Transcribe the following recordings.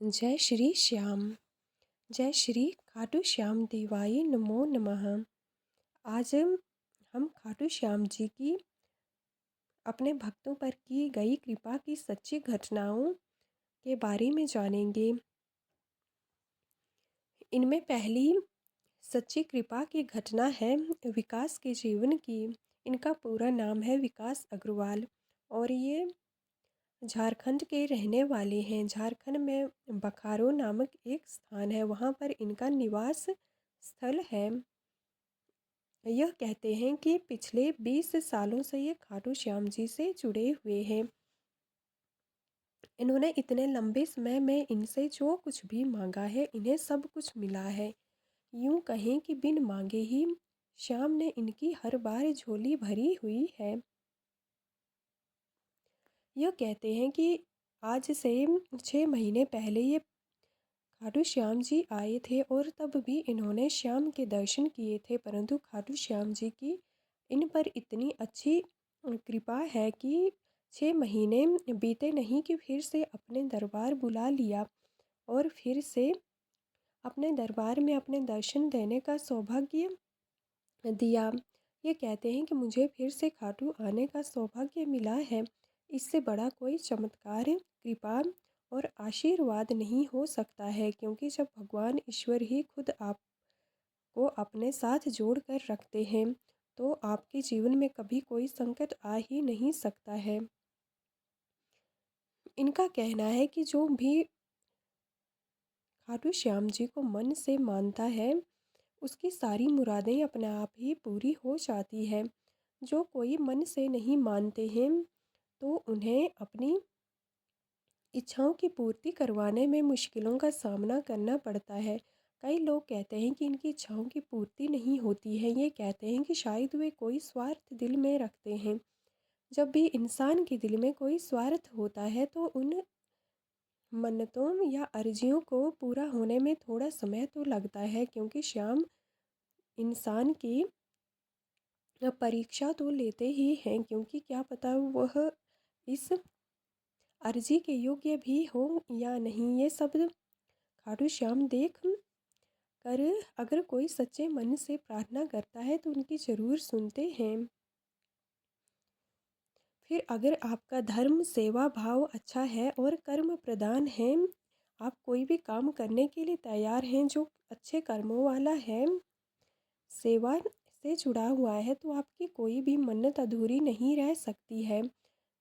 जय श्री श्याम। जय श्री खाटू श्याम देवाय नमो नमः। आज हम खाटू श्याम जी की अपने भक्तों पर की गई कृपा की सच्ची घटनाओं के बारे में जानेंगे। इनमें पहली सच्ची कृपा की घटना है विकास के जीवन की। इनका पूरा नाम है विकास अग्रवाल और ये झारखंड के रहने वाले हैं। झारखंड में बखारो नामक एक स्थान है, वहाँ पर इनका निवास स्थल है। यह कहते हैं कि पिछले 20 सालों से ये खाटू श्याम जी से जुड़े हुए हैं। इन्होंने इतने लंबे समय में इनसे जो कुछ भी मांगा है इन्हें सब कुछ मिला है। यूं कहें कि बिन मांगे ही श्याम ने इनकी हर बार झोली भरी हुई है। यह कहते हैं कि आज से 6 महीने पहले ये खाटू श्याम जी आए थे और तब भी इन्होंने श्याम के दर्शन किए थे, परंतु खाटू श्याम जी की इन पर इतनी अच्छी कृपा है कि 6 महीने बीते नहीं कि फिर से अपने दरबार बुला लिया और फिर से अपने दरबार में अपने दर्शन देने का सौभाग्य दिया। ये कहते हैं कि मुझे फिर से खाटू आने का सौभाग्य मिला है। इससे बड़ा कोई चमत्कार, कृपा और आशीर्वाद नहीं हो सकता है, क्योंकि जब भगवान ईश्वर ही खुद आपको अपने साथ जोड़ कर रखते हैं तो आपके जीवन में कभी कोई संकट आ ही नहीं सकता है। इनका कहना है कि जो भी खाटू श्याम जी को मन से मानता है उसकी सारी मुरादें अपने आप ही पूरी हो जाती है। जो कोई मन से नहीं मानते हैं तो उन्हें अपनी इच्छाओं की पूर्ति करवाने में मुश्किलों का सामना करना पड़ता है। कई लोग कहते हैं कि इनकी इच्छाओं की पूर्ति नहीं होती है। ये कहते हैं कि शायद वे कोई स्वार्थ दिल में रखते हैं। जब भी इंसान के दिल में कोई स्वार्थ होता है तो उन मन्नतों या अर्जियों को पूरा होने में थोड़ा समय तो लगता है, क्योंकि श्याम इंसान की परीक्षा तो लेते ही हैं, क्योंकि क्या पता वह इस अर्जी के योग्य भी हो या नहीं। ये सब खाटू श्याम देख कर अगर कोई सच्चे मन से प्रार्थना करता है तो उनकी ज़रूर सुनते हैं। फिर अगर आपका धर्म सेवा भाव अच्छा है और कर्म प्रधान है, आप कोई भी काम करने के लिए तैयार हैं जो अच्छे कर्मों वाला है, सेवा से जुड़ा हुआ है, तो आपकी कोई भी मन्नत अधूरी नहीं रह सकती है।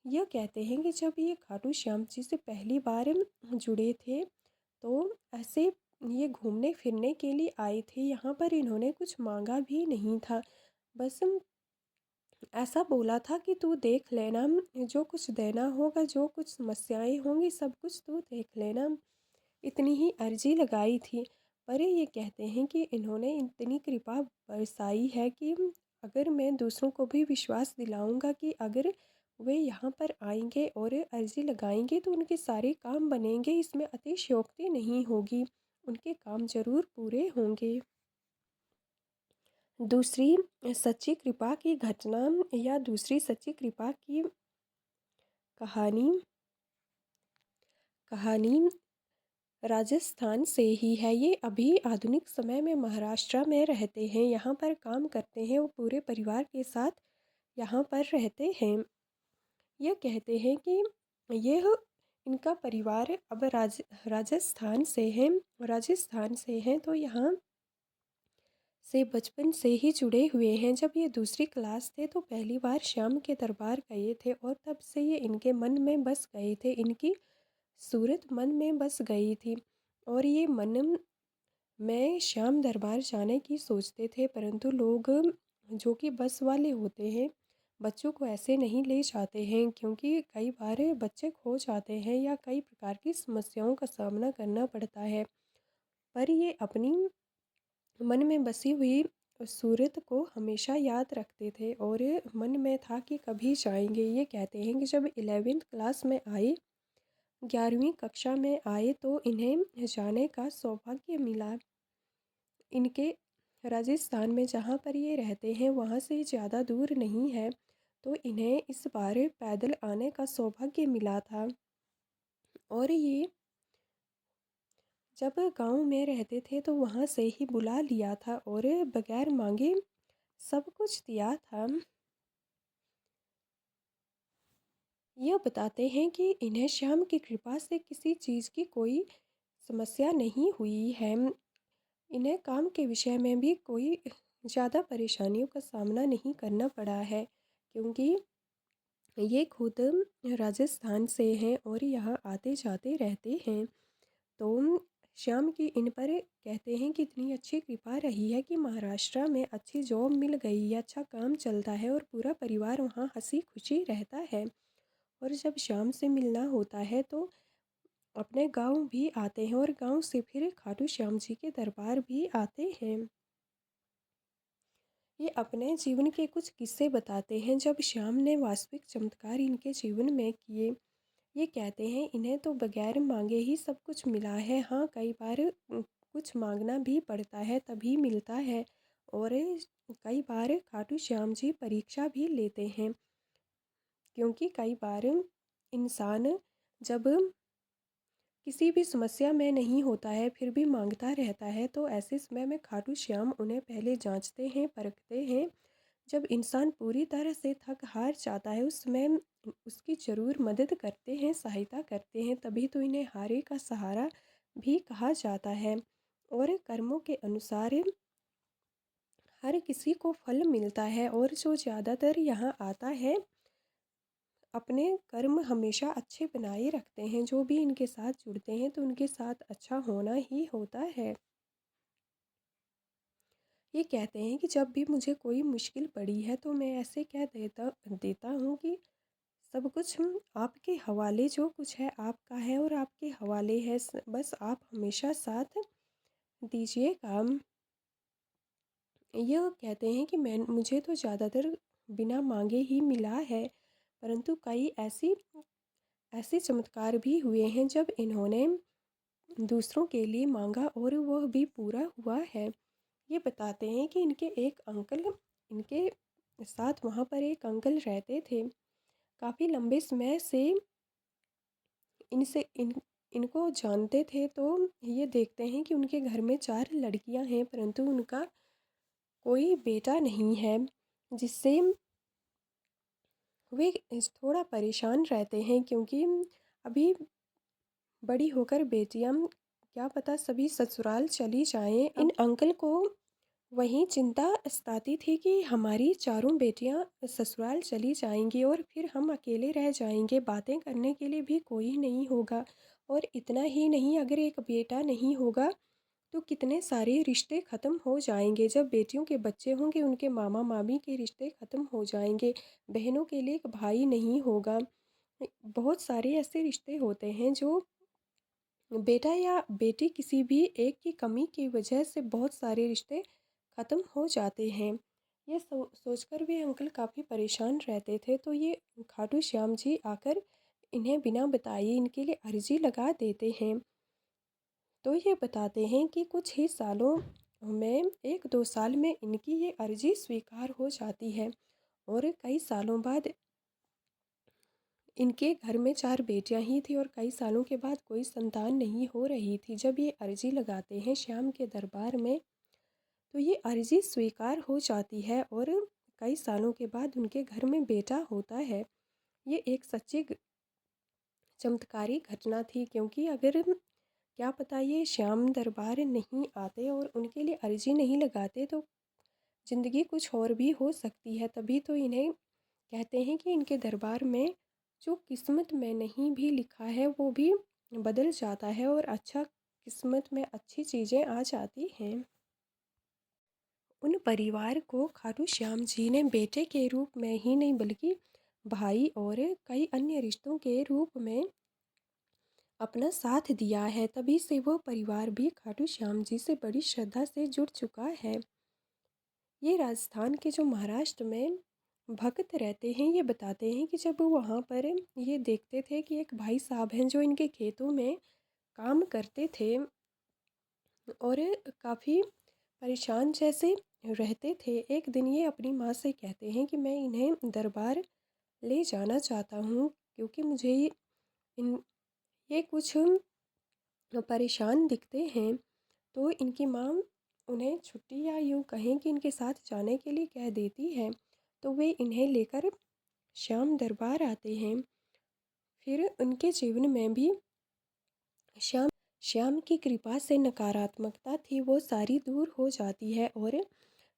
यह कहते हैं कि जब ये खाटू श्याम जी से पहली बार जुड़े थे तो ऐसे ये घूमने फिरने के लिए आए थे। यहाँ पर इन्होंने कुछ मांगा भी नहीं था, बस ऐसा बोला था कि तू देख लेना, जो कुछ देना होगा, जो कुछ समस्याएं होंगी, सब कुछ तू देख लेना। इतनी ही अर्जी लगाई थी। पर ये कहते हैं कि इन्होंने इतनी कृपा बरसाई है कि अगर मैं दूसरों को भी विश्वास दिलाऊंगा कि अगर वे यहाँ पर आएंगे और अर्जी लगाएंगे तो उनके सारे काम बनेंगे, इसमें अतिशयोक्ति नहीं होगी, उनके काम जरूर पूरे होंगे। दूसरी सच्ची कृपा की घटना या दूसरी सच्ची कृपा की कहानी कहानी राजस्थान से ही है। ये अभी आधुनिक समय में महाराष्ट्र में रहते हैं, यहाँ पर काम करते हैं, वो पूरे परिवार के साथ यहाँ पर रहते हैं। यह कहते हैं कि यह इनका परिवार अब राजस्थान से हैं तो यहाँ से बचपन से ही जुड़े हुए हैं। जब ये दूसरी क्लास थे तो पहली बार श्याम के दरबार गए थे और तब से ये इनके मन में बस गए थे, इनकी सूरत मन में बस गई थी और ये मन में श्याम दरबार जाने की सोचते थे। परंतु लोग जो कि बस वाले होते हैं बच्चों को ऐसे नहीं ले जाते हैं, क्योंकि कई बार बच्चे खो जाते हैं या कई प्रकार की समस्याओं का सामना करना पड़ता है। पर ये अपनी मन में बसी हुई सूरत को हमेशा याद रखते थे और मन में था कि कभी जाएंगे। ये कहते हैं कि जब 11वीं क्लास में आए, 11वीं कक्षा में आए तो इन्हें जाने का सौभाग्य मिला। इनके राजस्थान में जहाँ पर ये रहते हैं वहाँ से ज़्यादा दूर नहीं है, तो इन्हें इस बार पैदल आने का सौभाग्य मिला था और ये जब गांव में रहते थे तो वहां से ही बुला लिया था और बगैर मांगे सब कुछ दिया था। यह बताते हैं कि इन्हें श्याम की कृपा से किसी चीज़ की कोई समस्या नहीं हुई है। इन्हें काम के विषय में भी कोई ज़्यादा परेशानियों का सामना नहीं करना पड़ा है, क्योंकि ये खुद राजस्थान से हैं और यहाँ आते जाते रहते हैं। तो श्याम की इन पर कहते हैं कि इतनी अच्छी कृपा रही है कि महाराष्ट्र में अच्छी जॉब मिल गई है, अच्छा काम चलता है और पूरा परिवार वहाँ हंसी खुशी रहता है। और जब श्याम से मिलना होता है तो अपने गांव भी आते हैं और गांव से फिर खाटू श्याम जी के दरबार भी आते हैं। ये अपने जीवन के कुछ किस्से बताते हैं जब श्याम ने वास्तविक चमत्कार इनके जीवन में किए। ये कहते हैं इन्हें तो बगैर मांगे ही सब कुछ मिला है। हाँ, कई बार कुछ मांगना भी पड़ता है तभी मिलता है। और कई बार खाटू श्याम जी परीक्षा भी लेते हैं, क्योंकि कई बार इंसान जब किसी भी समस्या में नहीं होता है फिर भी मांगता रहता है, तो ऐसे समय में खाटू श्याम उन्हें पहले जांचते हैं, परखते हैं। जब इंसान पूरी तरह से थक हार जाता है उस समय उसकी ज़रूर मदद करते हैं, सहायता करते हैं, तभी तो इन्हें हारे का सहारा भी कहा जाता है। और कर्मों के अनुसार हर किसी को फल मिलता है और जो ज़्यादातर यहाँ आता है अपने कर्म हमेशा अच्छे बनाए रखते हैं। जो भी इनके साथ जुड़ते हैं तो उनके साथ अच्छा होना ही होता है। ये कहते हैं कि जब भी मुझे कोई मुश्किल पड़ी है तो मैं ऐसे कह देता देता हूँ कि सब कुछ आपके हवाले, जो कुछ है आपका है और आपके हवाले है, बस आप हमेशा साथ दीजिएगा। यह कहते हैं कि मैं मुझे तो ज़्यादातर बिना मांगे ही मिला है, परंतु कई ऐसे चमत्कार भी हुए हैं जब इन्होंने दूसरों के लिए मांगा और वह भी पूरा हुआ है। ये बताते हैं कि इनके साथ वहाँ पर एक अंकल रहते थे। काफ़ी लंबे समय से इनसे इन इनको जानते थे, तो ये देखते हैं कि उनके घर में 4 लड़कियां हैं परंतु उनका कोई बेटा नहीं है, जिससे वे थोड़ा परेशान रहते हैं, क्योंकि अभी बड़ी होकर बेटियां क्या पता सभी ससुराल चली जाएं। इन अंकल को वहीं चिंता सताती थी कि हमारी चारों बेटियां ससुराल चली जाएंगी और फिर हम अकेले रह जाएंगे, बातें करने के लिए भी कोई नहीं होगा। और इतना ही नहीं, अगर एक बेटा नहीं होगा तो कितने सारे रिश्ते ख़त्म हो जाएंगे। जब बेटियों के बच्चे होंगे उनके मामा मामी के रिश्ते ख़त्म हो जाएंगे, बहनों के लिए एक भाई नहीं होगा। बहुत सारे ऐसे रिश्ते होते हैं जो बेटा या बेटी किसी भी एक की कमी की वजह से बहुत सारे रिश्ते ख़त्म हो जाते हैं। ये सोचकर भी अंकल काफ़ी परेशान रहते थे, तो ये खाटू श्याम जी आकर इन्हें बिना बताए इनके लिए अर्जी लगा देते हैं। तो ये बताते हैं कि कुछ ही सालों में 1-2 साल में इनकी ये अर्जी स्वीकार हो जाती है और कई सालों बाद इनके घर में 4 बेटियां ही थी और कई सालों के बाद कोई संतान नहीं हो रही थी। जब ये अर्जी लगाते हैं श्याम के दरबार में तो ये अर्जी स्वीकार हो जाती है और कई सालों के बाद उनके घर में बेटा होता है। ये एक सच्ची चमत्कारी घटना थी, क्योंकि अगर क्या पता ये श्याम दरबार नहीं आते और उनके लिए अर्जी नहीं लगाते तो ज़िंदगी कुछ और भी हो सकती है। तभी तो इन्हें कहते हैं कि इनके दरबार में जो किस्मत में नहीं भी लिखा है वो भी बदल जाता है और अच्छा किस्मत में अच्छी चीज़ें आ जाती हैं। उन परिवार को खाटू श्याम जी ने बेटे के रूप में ही नहीं बल्कि भाई और कई अन्य रिश्तों के रूप में अपना साथ दिया है। तभी से वो परिवार भी खाटू श्याम जी से बड़ी श्रद्धा से जुड़ चुका है। ये राजस्थान के जो महाराष्ट्र में भक्त रहते हैं ये बताते हैं कि जब वहाँ पर ये देखते थे कि एक भाई साहब हैं जो इनके खेतों में काम करते थे और काफ़ी परेशान जैसे रहते थे। एक दिन ये अपनी माँ से कहते हैं कि मैं इन्हें दरबार ले जाना चाहता हूँ, क्योंकि मुझे इन ये कुछ परेशान दिखते हैं तो इनकी माँ उन्हें छुट्टी या यूँ कहें कि इनके साथ जाने के लिए कह देती है। तो वे इन्हें लेकर श्याम दरबार आते हैं। फिर उनके जीवन में भी श्याम श्याम की कृपा से नकारात्मकता थी वो सारी दूर हो जाती है और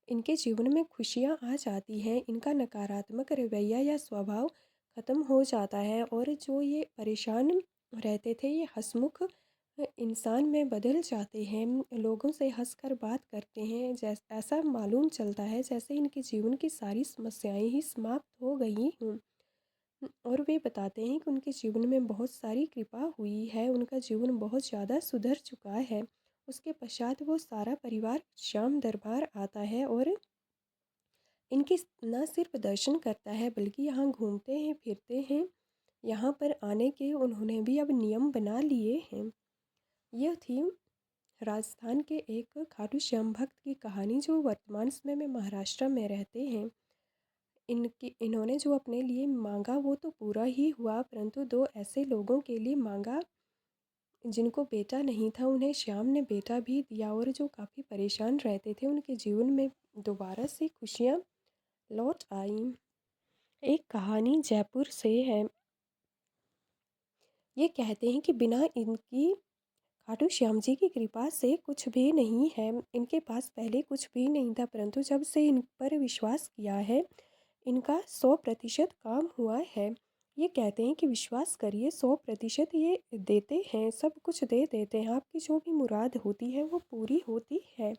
इनके जीवन में खुशियाँ आ जाती हैं। इनका नकारात्मक रवैया या स्वभाव ख़त्म हो जाता है और जो ये परेशान रहते थे ये हंसमुख इंसान में बदल जाते हैं। लोगों से हंसकर बात करते हैं। ऐसा मालूम चलता है जैसे इनके जीवन की सारी समस्याएं ही समाप्त हो गई हों। और वे बताते हैं कि उनके जीवन में बहुत सारी कृपा हुई है, उनका जीवन बहुत ज़्यादा सुधर चुका है। उसके पश्चात वो सारा परिवार श्याम दरबार आता है और इनके न सिर्फ दर्शन करता है बल्कि यहाँ घूमते हैं फिरते हैं। यहाँ पर आने के उन्होंने भी अब नियम बना लिए हैं। यह थी राजस्थान के एक खाटू श्याम भक्त की कहानी जो वर्तमान समय में महाराष्ट्र में रहते हैं। इन्होंने जो अपने लिए मांगा वो तो पूरा ही हुआ, परंतु दो ऐसे लोगों के लिए मांगा जिनको बेटा नहीं था, उन्हें श्याम ने बेटा भी दिया और जो काफ़ी परेशान रहते थे उनके जीवन में दोबारा से खुशियाँ लौट आई। एक कहानी जयपुर से है। ये कहते हैं कि बिना इनकी खाटू श्याम जी की कृपा से कुछ भी नहीं है। इनके पास पहले कुछ भी नहीं था, परंतु जब से इन पर विश्वास किया है इनका 100% काम हुआ है। ये कहते हैं कि विश्वास करिए, 100% ये देते हैं, सब कुछ दे देते हैं। आपकी जो भी मुराद होती है वो पूरी होती है।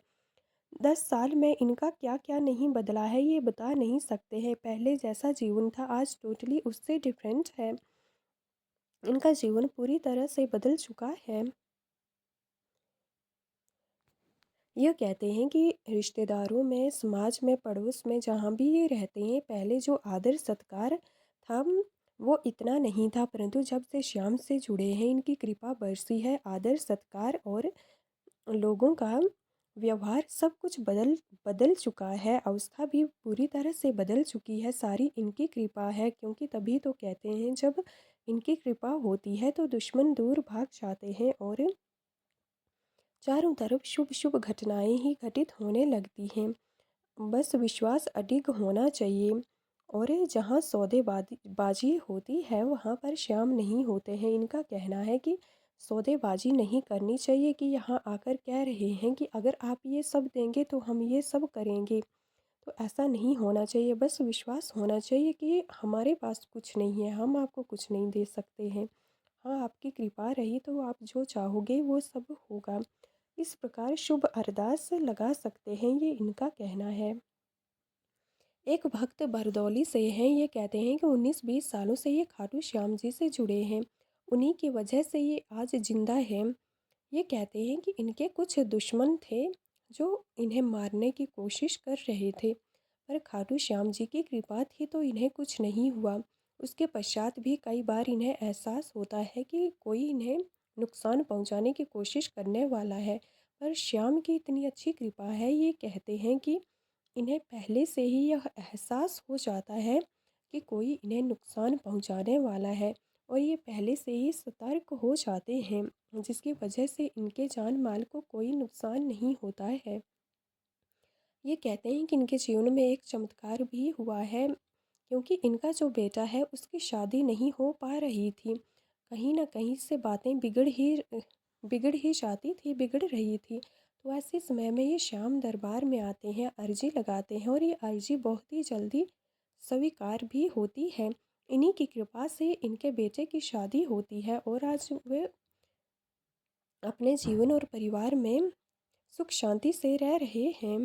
10 साल में इनका क्या क्या नहीं बदला है ये बता नहीं सकते हैं। पहले जैसा जीवन था आज टोटली उससे डिफरेंट है। इनका जीवन पूरी तरह से बदल चुका है। यह कहते हैं कि रिश्तेदारों में, समाज में, पड़ोस में जहाँ भी ये रहते हैं पहले जो आदर सत्कार था वो इतना नहीं था, परंतु जब से श्याम से जुड़े हैं इनकी कृपा बरसी है। आदर सत्कार और लोगों का व्यवहार सब कुछ बदल बदल चुका है। अवस्था भी पूरी तरह से बदल चुकी है। सारी इनकी कृपा है, क्योंकि तभी तो कहते हैं जब इनकी कृपा होती है तो दुश्मन दूर भाग जाते हैं और चारों तरफ शुभ शुभ घटनाएं ही घटित होने लगती हैं। बस विश्वास अडिग होना चाहिए और जहाँ सौदेबाजी होती है वहाँ पर श्याम नहीं होते हैं। इनका कहना है कि सौदेबाजी नहीं करनी चाहिए, कि यहाँ आकर कह रहे हैं कि अगर आप ये सब देंगे तो हम ये सब करेंगे, तो ऐसा नहीं होना चाहिए। बस विश्वास होना चाहिए कि हमारे पास कुछ नहीं है, हम आपको कुछ नहीं दे सकते हैं। हाँ, आपकी कृपा रही तो आप जो चाहोगे वो सब होगा। इस प्रकार शुभ अरदास लगा सकते हैं, ये इनका कहना है। एक भक्त बरदौली से हैं। ये कहते हैं कि 19-20 सालों से ये खाटू श्याम जी से जुड़े हैं। उन्हीं की वजह से ये आज जिंदा हैं। ये कहते हैं कि इनके कुछ दुश्मन थे जो इन्हें मारने की कोशिश कर रहे थे, पर खाटू श्याम जी की कृपा थी तो इन्हें कुछ नहीं हुआ। उसके पश्चात भी कई बार इन्हें एहसास होता है कि कोई इन्हें नुकसान पहुंचाने की कोशिश करने वाला है, पर श्याम की इतनी अच्छी कृपा है, ये कहते हैं कि इन्हें पहले से ही यह एहसास हो जाता है कि कोई इन्हें नुकसान पहुंचाने वाला है और ये पहले से ही सतर्क हो जाते हैं, जिसकी वजह से इनके जान माल को कोई नुकसान नहीं होता है। ये कहते हैं कि इनके जीवन में एक चमत्कार भी हुआ है, क्योंकि इनका जो बेटा है उसकी शादी नहीं हो पा रही थी। कहीं ना कहीं से बातें बिगड़ ही जाती थी, बिगड़ रही थी। तो ऐसे समय में ये श्याम दरबार में आते हैं, अर्जी लगाते हैं और ये अर्जी बहुत ही जल्दी स्वीकार भी होती है। इन्हीं की कृपा से इनके बेटे की शादी होती है और आज वे अपने जीवन और परिवार में सुख शांति से रह रहे हैं।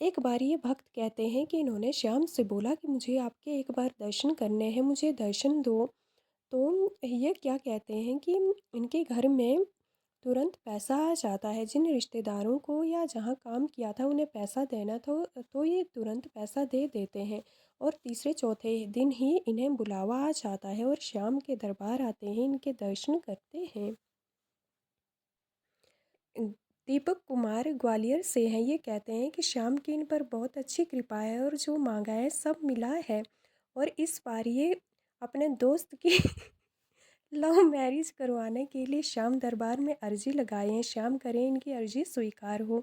एक बार ये भक्त कहते हैं कि इन्होंने श्याम से बोला कि मुझे आपके एक बार दर्शन करने हैं, मुझे दर्शन दो। तो ये क्या कहते हैं कि इनके घर में तुरंत पैसा आ जाता है। जिन रिश्तेदारों को या जहाँ काम किया था उन्हें पैसा देना था तो ये तुरंत पैसा दे देते हैं और तीसरे चौथे दिन ही इन्हें बुलावा आ जाता है और श्याम के दरबार आते हैं, इनके दर्शन करते हैं। दीपक कुमार ग्वालियर से हैं। ये कहते हैं कि श्याम की इन पर बहुत अच्छी कृपा है और जो मांगा है सब मिला है और इस बार ये अपने दोस्त की लव मैरिज करवाने के लिए श्याम दरबार में अर्जी लगाए हैं। श्याम करें इनकी अर्जी स्वीकार हो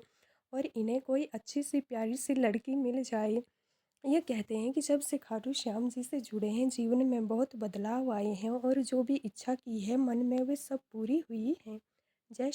और इन्हें कोई अच्छी सी प्यारी सी लड़की मिल जाए। ये कहते हैं कि जब से खाटू श्याम जी से जुड़े हैं जीवन में बहुत बदलाव आए हैं और जो भी इच्छा की है मन में वे सब पूरी हुई हैं। जय